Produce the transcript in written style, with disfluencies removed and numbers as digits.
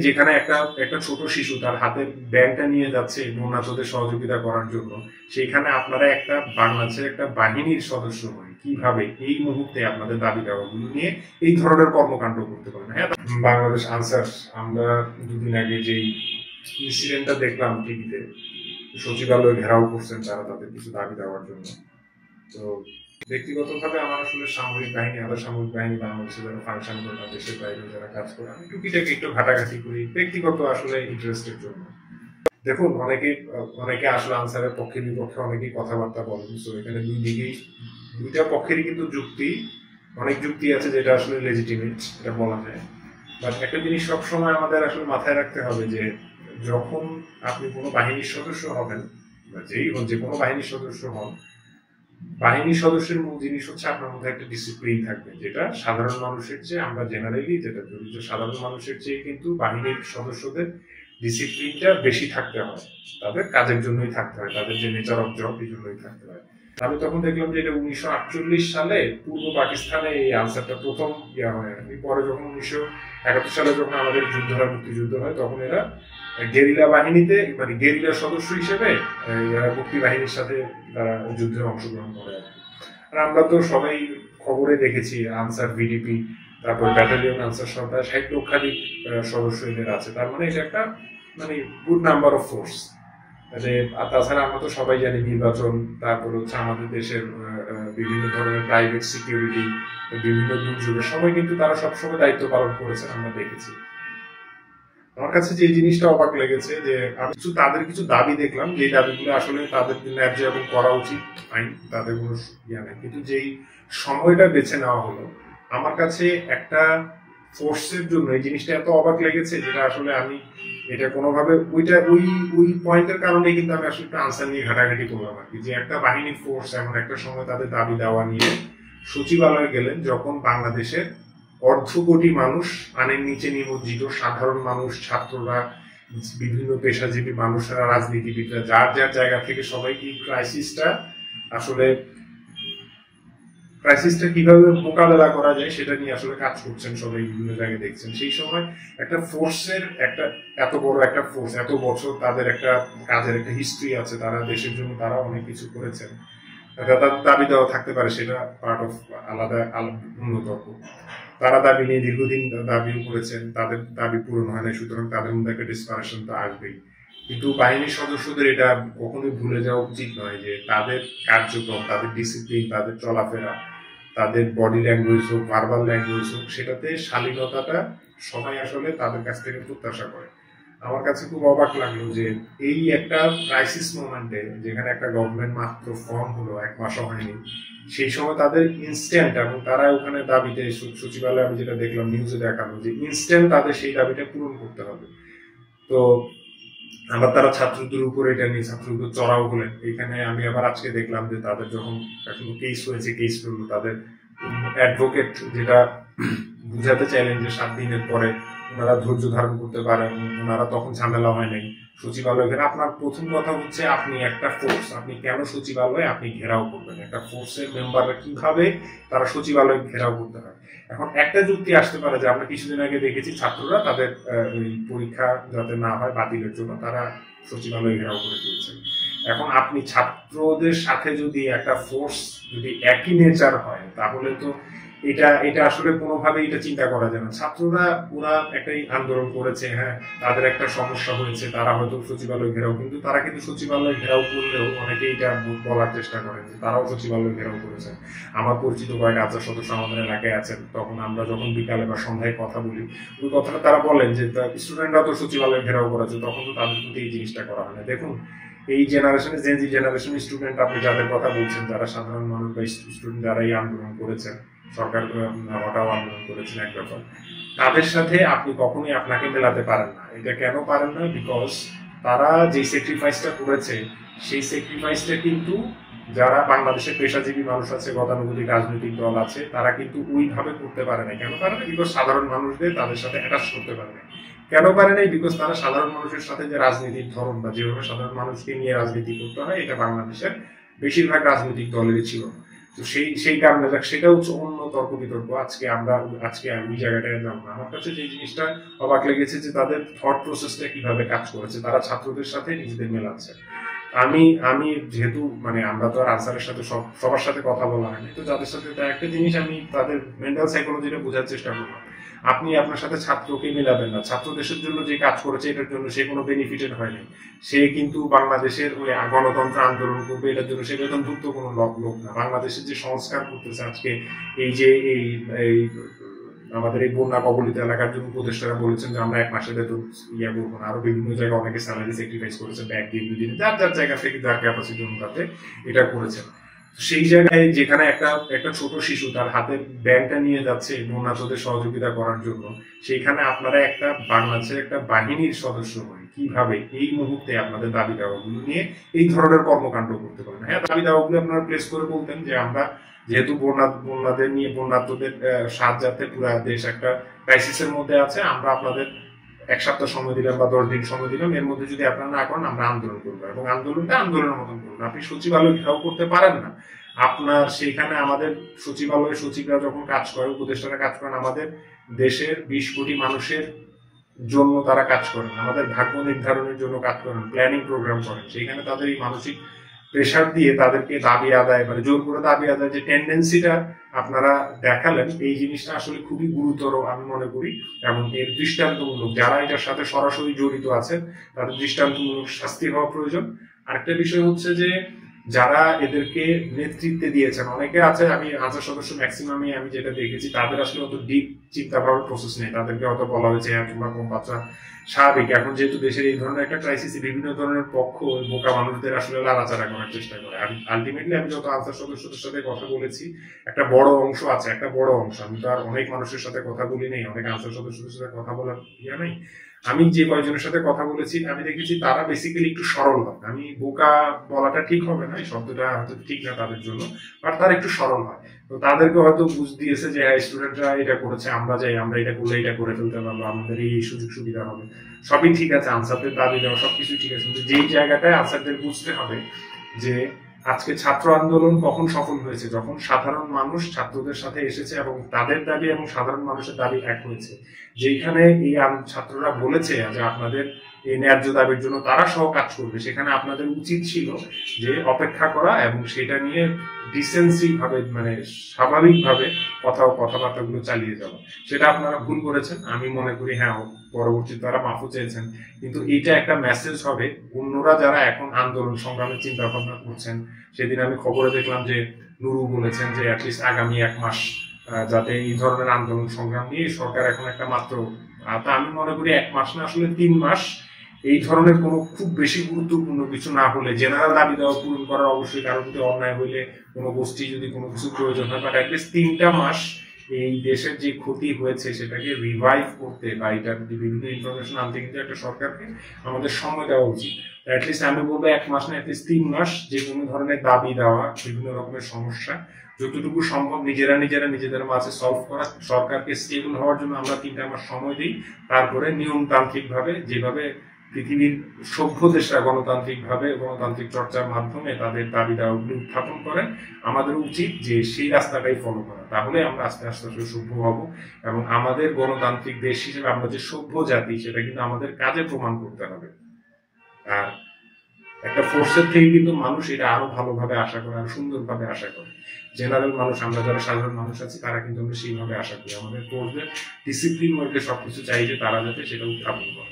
যেখানে একটা একটা ছোট শিশু তার হাতে ব্যাংকটা নিয়ে যাচ্ছে বন্যার্থদের সহযোগিতা করার জন্য, সেখানে আপনারা একটা বাংলাদেশের একটা বাহিনীর সদস্য হয়ে কিভাবে এই মুহূর্তে আপনাদের দাবি দাওয়াগুলো নিয়ে এই ধরনের কর্মকাণ্ড করতে পারেন? হ্যাঁ, বাংলাদেশ আনসার, আমরা দুদিন আগে যেই ইনসিডেন্টটা দেখলাম টিভিতে, সচিবালয় ঘেরাও করছেন তারা তাদের কিছু দাবি দেওয়ার জন্য। তো ব্যক্তিগতভাবে আমার আসলে সামরিক বাহিনী, আধা সামরিক বাহিনী বাংলাদেশে যারা ফাংশন করে বা দেশের বাইরে যারা কাজ করে, আমি টুকিটাকে একটু ঘাটাঘাটি করি ব্যক্তিগত আসলে ইন্টারেস্টের জন্য। দেখুন, অনেকে আসলে আনসারের পক্ষে বিপক্ষে অনেকেই কথাবার্তা বলেন। তো এখানে দুইটা পক্ষেরই কিন্তু অনেক যুক্তি আছে যেটা আসলে লেজিটিমেট, এটা বলা যায়। বাট একটা জিনিস সবসময় আমাদের আসলে মাথায় রাখতে হবে যে যখন আপনি কোনো বাহিনীর সদস্য হবেন বা যে কোনো বাহিনীর সদস্য হন, বাহিনীর সদস্যের মূল জিনিস হচ্ছে আপনার মধ্যে একটা ডিসিপ্লিন থাকবে, যেটা সাধারণ মানুষের চেয়ে, আমরা জেনারেলি যেটা ধরি যে সাধারণ মানুষের চেয়ে কিন্তু বাহিনীর সদস্যদের ডিসিপ্লিনটা বেশি থাকতে হয়। তাদের কাজের জন্যই থাকতে হয়, তাদের যে নেচার অফ জব এই জন্যই থাকতে হয়। আমি তখন দেখলাম যে এটা 1948 সালে পূর্ব পাকিস্তানে এই আনসারটা প্রথম ইয়া হয়। পরে যখন 1971 সালে যখন আমাদের মুক্তিযুদ্ধ হয়, তখন এরা গেরিলা বাহিনীতে, মানে গেরিলা সদস্য হিসেবে মুক্তি বাহিনীর সাথে তারা যুদ্ধে অংশগ্রহণ করে। আর আমরা তো সবাই খবরে দেখেছি আনসার ভিডিপি, তারপর ব্যাটালিয়ন আনসার সহ 60 লক্ষাধিক সদস্য এদের আছে। তার মানে এটা একটা মানে গুড নাম্বার অফ ফোর্স। আর তাছাড়া আমরা তো সবাই জানি নির্বাচন, তারপর হচ্ছে আমাদের দেশের বিভিন্ন ধরনের প্রাইভেট সিকিউরিটি, বিভিন্ন দুর্যোগের সময় কিন্তু তারা সবসময় দায়িত্ব পালন করেছেন, আমরা দেখেছি। আমার কাছে যে জিনিসটা অবাক লেগেছে যে আমি তাদের কিছু দাবি দেখলাম, যে দাবিগুলো আসলে তাদের ন্যায্য এবং করা উচিত, আইন তাদের কোনো ইয়া নেই, কিন্তু যেই সময়টা বেছে নেওয়া হলো, আমার কাছে একটা ফোর্সের জন্য এই জিনিসটা এত অবাক লেগেছে, যেটা আসলে আমি এটা কোনোভাবে ওই পয়েন্টের কারণে কিন্তু আমি আসলে একটা আনসার নিয়ে ঘাটাঘাটি করলাম আর কি, যে একটা বাহিনীর ফোর্স এমন একটা সময় তাদের দাবি দেওয়া নিয়ে সচিবালয়ে গেলেন, যখন বাংলাদেশের 250 কোটি মানুষ পানির নিচে নিমজ্জিত, সাধারণ মানুষ, ছাত্ররা, বিভিন্ন পেশাজীবী মানুষরা, রাজনীতিবিদরা, যার যার জায়গা থেকে সবাই এই ক্রাইসিসটা কিভাবে মোকাবেলা করা যায় সেটা নিয়ে আসলে কাজ করছেন, সবাই বিভিন্ন জায়গায় দেখছেন। সেই সময় একটা ফোর্সের একটা এত বড় একটা ফোর্স, এত বছর তাদের একটা কাজের একটা হিস্ট্রি আছে, তারা দেশের জন্য তারা অনেক কিছু করেছেন, তাদের দাবি দেওয়া থাকতে পারে, সেটা পার্ট অফ আলাদা অন্যতম। তারা দাবি নিয়ে দীর্ঘদিন দাবিও করেছেন, তাদের দাবি পূরণ হয় না, সুতরাং তাদের মধ্যে একটা ডিসপারেশন তো আসবেই। কিন্তু বাহিনীর সদস্যদের এটা কখনোই ভুলে যাওয়া উচিত নয় যে তাদের কার্যক্রম, তাদের ডিসিপ্লিন, তাদের চলাফেরা, তাদের বডি ল্যাঙ্গুয়েজ হোক, ভার্বাল ল্যাঙ্গুয়েজ হোক, সেটাতে শালীনতাটা সবাই আসলে তাদের কাছ থেকে প্রত্যাশা করে। আমার কাছে খুব অবাক লাগলো যে এই একটা ক্রাইসিস মোমেন্টে, যেখানে একটা গভর্নমেন্ট মাত্র ফর্ম হলো, 1 মাসও হয়নি, সেই সময় তাদের ইনস্ট্যান্ট, এবং তারা ওখানে দাবিতে সচিবালয়ে আমি যেটা দেখলাম নিউজে দেখানো, যে ইনস্ট্যান্ট তাদের সেই দাবিটা পূরণ করতে হবে। তো আবার তারা ছাত্রদের উপরে এটা নিয়ে ছাত্রদের চড়াও হলেন। এখানে আমি আবার আজকে দেখলাম যে তাদের যখন এখনো কেস হয়েছে, কেস করলো, তাদের অ্যাডভোকেট যেটা বুঝাতে চাইলেন যে 7 দিনের পরে ওনারা ধৈর্য ধারণ করতে পারেন, ওনারা তখন ঝামেলা হয় নাই সচিবালয় ঘেরা। আপনার প্রথম কথা হচ্ছে, আপনি একটা ফোর্স, আপনি কেন সচিবালয়ে আপনি ঘেরাও করবেন? একটা ফোর্সের মেম্বাররা কিভাবে তারা সচিবালয় ঘেরাও করতে হয়? এখন একটা যুক্তি আসতে পারে যে আমরা কিছুদিন আগে দেখেছি ছাত্ররা তাদের পরীক্ষা যাতে না হয় বাতিলের জন্য তারা সচিবালয় ঘেরাও করে দিয়েছে। এখন আপনি ছাত্রদের সাথে যদি একটা ফোর্স যদি একই নেচার হয়, তাহলে তো এটা আসলে কোনোভাবেই এটা চিন্তা করা যায় না। ছাত্ররা ওরা একটাই আন্দোলন করেছে, হ্যাঁ, তাদের একটা সমস্যা হয়েছে, তারা হয়তো সচিবালয় ঘেরাও, কিন্তু তারা কিন্তু সচিবালয় ঘেরাও করলেও অনেকে এটা বলার চেষ্টা করেন যে তারাও সচিবালয় ঘেরাও করেছেন। আমার পরিচিত কয়েক আনসার সদস্য আমাদের এলাকায় আছেন, তখন আমরা যখন বিকালে বা সন্ধ্যায় কথা বলি, ওই কথাটা তারা বলেন যে স্টুডেন্টরা তো সচিবালয় ঘেরাও করেছে, তখন তো তাদের প্রতি এই জিনিসটা করা হয় না। দেখুন, এই জেনারেশনে, জেনজি জেনারেশনের স্টুডেন্ট আপনি যাদের কথা বলছেন, যারা সাধারণ মানুষ বা স্টুডেন্ট যারা এই আন্দোলন করেছেন, সরকার হটাও আন্দোলন করেছেন এক ব্যাপার, তাদের সাথে আপনি কখনোই আপনাকে মেলাতে পারেন না। এটা কেন পারেন না? বিকজ তারা যে স্যাক্রিফাইসটা করেছে, সেই স্যাক্রিফাইসটা কিন্তু যারা বাংলাদেশের পেশাজীবী মানুষ আছে, গতানুগতিক রাজনৈতিক দল আছে, তারা কিন্তু ওইভাবে করতে পারে না। কেন পারে না? বিকজ সাধারণ মানুষদের তাদের সাথে অ্যাটাচ করতে পারে না। কেন পারে নাই? বিকজ তারা সাধারণ মানুষের সাথে যে রাজনীতির ধরন বা যেভাবে সাধারণ মানুষকে নিয়ে রাজনীতি করতে হয়, এটা বাংলাদেশের বেশিরভাগ রাজনৈতিক দলেরই ছিল না। তো সেই কারণে সেটা হচ্ছে অন্য তর্ক বিতর্ক। আজকে ওই জায়গাটায় যাব না। আমার কাছে যে জিনিসটা অবাক লেগেছে যে তাদের থট প্রসেসটা কিভাবে কাজ করেছে, তারা ছাত্রদের সাথে নিজেদের মেলাচ্ছে। আমি আমি যেহেতু মানে আমরা তো আর আনসারের সাথে সবার সাথে কথা বলা হয়নি, তো যাদের সাথে একটা জিনিস আমি তাদের মেন্টাল সাইকোলজিটা বোঝার চেষ্টা করলাম। আপনি আপনার সাথে ছাত্রকে মেলাবেন না। ছাত্র দেশের জন্য যে কাজ করেছে এটার জন্য সে কোনো বেনিফিটেড হয়নি। সে কিন্তু বাংলাদেশের ওই গণতন্ত্র আন্দোলন করবে এটার জন্য সে বেতনভুক্ত কোনো লোক না। বাংলাদেশের যে সংস্কার করতেছে আজকে, এই যে এই আমাদের এই বন্যা কবলিত এলাকার জন্য উপদেষ্টারা বলেছেন যে আমরা 1 মাসের বেতন করবো না। আরো বিভিন্ন জায়গায় অনেকে স্যালারি স্যাক্রিফাইস করেছে, ব্যাগ দিয়ে 2 দিনে যার জায়গা থেকে যার ক্যাপাসিটি অনুপাতে এটা করেছেন। সেই জায়গায় যেখানে একটা ছোট শিশু তার হাতের ব্যাগটা নিয়ে যাচ্ছে বন্যাতদের সহযোগিতা করার জন্য, সেইখানে আপনারা একটা বাংলাদেশের একটা বাহিনীর সদস্য হয়ে কিভাবে এই মুহূর্তে আপনাদের দাবি দাওয়াগুলো নিয়ে এই ধরনের কর্মকাণ্ড করতে পারেন। হ্যাঁ, দাবি দাওয়াগুলো আপনারা প্লেস করে বলতেন যে আমরা যেহেতু বন্যাতদের সাহায্যার্থে পুরা দেশ একটা ক্রাইসিসের মধ্যে আছে, আমরা আপনাদের 1 সপ্তাহ সময় দিলাম বা 10 দিন সময় দিলাম, এর মধ্যে যদি আপনারা না করেন আমরা আন্দোলন করবো, এবং আন্দোলনটা আন্দোলনের মতন করবো। আপনি সচিবালয় ঘেরাও করতে পারেন না। আপনার সেইখানে আমাদের সচিবালয়ের সচিবরা যখন কাজ করে, উপদেষ্টারা কাজ করেন, আমাদের দেশের 20 কোটি মানুষের জন্য তারা কাজ করেন, আমাদের ভাগ্য নির্ধারণের জন্য কাজ করেন, প্ল্যানিং প্রোগ্রাম করেন। সেইখানে তাদের এই মানসিক প্রেশার দিয়ে তাদেরকে দাবি আদায় মানে জোর করে দাবি আদায় যে টেন্ডেন্সিটা আপনারা দেখালেন, এই জিনিসটা আসলে খুবই গুরুতর আমি মনে করি। এবং এর দৃষ্টান্তমূলক যারা এটার সাথে সরাসরি জড়িত আছেন তাদের দৃষ্টান্তমূলক শাস্তি হওয়া প্রয়োজন। আরেকটা বিষয় হচ্ছে যে যারা এদেরকে নেতৃত্বে দিয়েছেন, অনেকে আছে, আমি আনসার সদস্য ম্যাক্সিমামই আমি যেটা দেখেছি তাদের আসলে অত ডিপ চিন্তা ভাবনার প্রসেস নেই। তাদেরকে হয়তো বলা হয়েছে হ্যাঁ তোমরা কম বাচ্চা, স্বাভাবিক। এখন যেহেতু দেশের এই ধরনের একটা ক্রাইসিস, বিভিন্ন ধরনের পক্ষ বোকা মানুষদের আসলে লাড়াচাড়া করার চেষ্টা করে। আলটিমেটলি আমি যত আনসার সদস্যদের সাথে কথা বলেছি, একটা বড় অংশ আছে, আমি তো আর অনেক মানুষের সাথে কথা বলি নেই, অনেক আনসার সদস্যদের সাথে কথা বলার নেই। আমি যে কয়েকজনের সাথে কথা বলেছি আমি দেখেছি তারা বেসিক্যালি একটু সরল হয়। আমি বোকা বলাটা ঠিক হবে না, এই শব্দটা হয়তো ঠিক না তাদের জন্য, বাট তারা একটু সরল হয়। তো তাদেরকে হয়তো বুঝ দিয়েছে যে স্টুডেন্টরা এটা করেছে, আমরা এটা করলে এটা করে ফেলতে পারবো, আমাদের এই সুযোগ সুবিধা হবে, সবই ঠিক আছে, আনসারদের দাবি দেওয়া সবকিছু ঠিক আছে। কিন্তু যেই জায়গাটায় আনসারদের বুঝতে হবে যে আজকে ছাত্র আন্দোলন কখন সফল হয়েছে, যখন সাধারণ মানুষ ছাত্রদের সাথে এসেছে এবং তাদের দাবি এবং সাধারণ মানুষের দাবি এক হয়েছে। যেখানে এই ছাত্ররা বলেছে যে আপনাদের এই ন্যায্য দাবির জন্য তারা সহ কাজ করবে, সেখানে আপনাদের উচিত ছিল যে অপেক্ষা করা এবং সেটা নিয়ে ডিসেন্সি ভাবে মানে স্বাভাবিকভাবে কথাবার্তাগুলো চালিয়ে যাওয়া। সেটা আপনারা ভুল করেছেন। আমি মনে করি হ্যাঁ পরবর্তীতে তারা মাফও চেয়েছেন, কিন্তু এটা একটা মেসেজ হবে অন্যরা যারা এখন আন্দোলন সংগ্রামের চিন্তা ভাবনা করছেন। সেদিন আমি খবরে দেখলাম যে নুরু বলেছেন যে অ্যাটলিস্ট আগামী 1 মাস যাতে এই ধরনের আন্দোলন সংগ্রাম নিয়ে সরকার এখন একটা মাত্র, তা আমি মনে করি 1 মাস না, আসলে 3 মাস এই ধরনের কোনো খুব বেশি গুরুত্বপূর্ণ কিছু না হলে, জেনারেল দাবি দেওয়া পূরণ করার অবশ্যই কারোর প্রতি অন্যায় হইলে কোনো গোষ্ঠী যদি কোনো কিছু প্রয়োজন হয়, বাট অ্যাটলিস্ট 3টা মাস এই দেশের যে ক্ষতি হয়েছে সেটাকে রিভাইভ করতে বা এটার বিভিন্ন ইনফরমেশন আনতে কিন্তু একটা সরকারকে আমাদের সময় দেওয়া উচিত। অ্যাটলিস্ট আমি বলবো 1 মাস না, অ্যাটলিস্ট 3 মাস যে কোনো ধরনের দাবি দেওয়া, বিভিন্ন রকমের সমস্যা যতটুকু সম্ভব নিজেদের মাঝে সলভ করা, সরকারকে স্টেবল হওয়ার জন্য আমরা 3টা মাস সময় দিই। তারপরে নিয়মতান্ত্রিক ভাবে যেভাবে পৃথিবীর সভ্য দেশরা গণতান্ত্রিক চর্চার মাধ্যমে তাদের দাবি দাওয়াগুলি উত্থাপন করে, আমাদের উচিত যে সেই রাস্তাটাই ফলো করা। তাহলে আমরা আস্তে আস্তে সভ্য হব এবং আমাদের গণতান্ত্রিক দেশ হিসেবে আমরা যে সভ্য জাতি সেটা কিন্তু আমাদের কাজে প্রমাণ করতে হবে। আর একটা ফোর্সের থেকে কিন্তু মানুষ এটা আরো ভালোভাবে আশা করে, আরো সুন্দরভাবে আশা করে। জেনারেল মানুষ, আমরা যারা সাধারণ মানুষ আছি তারা কিন্তু আমরা সেইভাবে আশা করি। আমাদের ফোর্সদের ডিসিপ্লিন ওয়ার্কে সবকিছু চাই যে তারা যাতে সেটা উত্থাপন করে।